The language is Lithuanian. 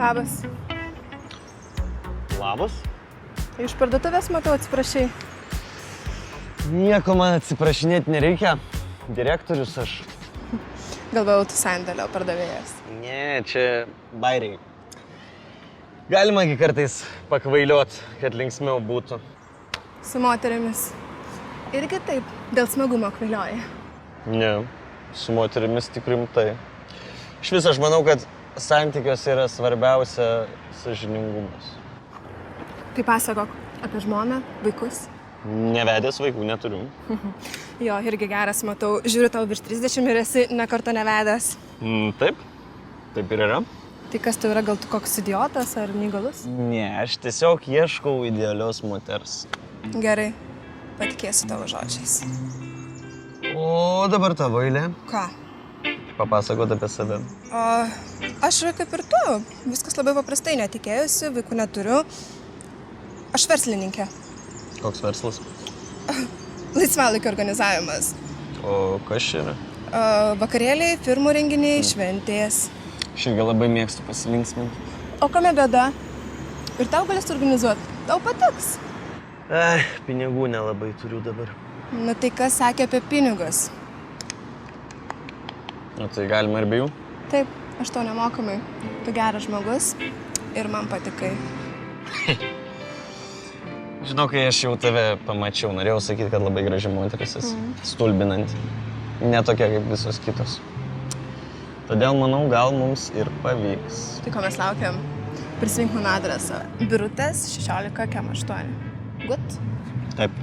Labas. Labas. Iš parduotuvės matau, atsiprašai. Nieko man atsiprašinėti nereikia. Direktorius aš. Galvojau, tu sandėlio pardavėjas. Ne, čia bairiai. Galima kartais pakvailiot, kad linksmiau būtų. Su moterimis. Irgi taip, dėl smagumo kvailioji. Ne, su moterimis tik rimtai. Iš vis aš manau, kad santykiuose yra svarbiausia sąžiningumas. Tai pasakok apie žmoną, vaikus. Nevedęs vaikų neturiu. Jo, irgi geras, matau. Žiūriu, tau virš 30 ir esi ne karto nevedęs. Taip, taip ir yra. Tai kas tu yra, gal tu koks idiotas ar neįgalus? Ne, aš tiesiog ieškau idealios moters. Gerai, patikėsiu tavo žodžiais. O dabar tavo eilė. Ką? Papasakot apie save. Aš kaip ir tu. Viskas labai paprastai, netikėjusi, vaikų neturiu. Aš verslininkė. Koks verslas? Laisvalaikio organizavimas. O kas čia yra? Vakarėliai, firmų renginiai, šventės. Aš irgi labai mėgstu pasilinksminti. O kame bėda? Ir tau galės organizuoti. Tau patiks. Pinigų nelabai turiu dabar. Na tai kas sakė apie pinigus? O tai galima ir be jų? Taip, aš to nemokamai. Tu geras žmogus ir man patikai. Žinau, kai aš jau tave pamačiau, norėjau sakyti, kad labai graži moteris esi. Stulbinanti. Ne tokia kaip visos kitos. Todėl manau, gal mums ir pavyks. Tai ko mes laukiam? Prisimink mano adresą. Birutės 16 kem 8. Gut? Taip.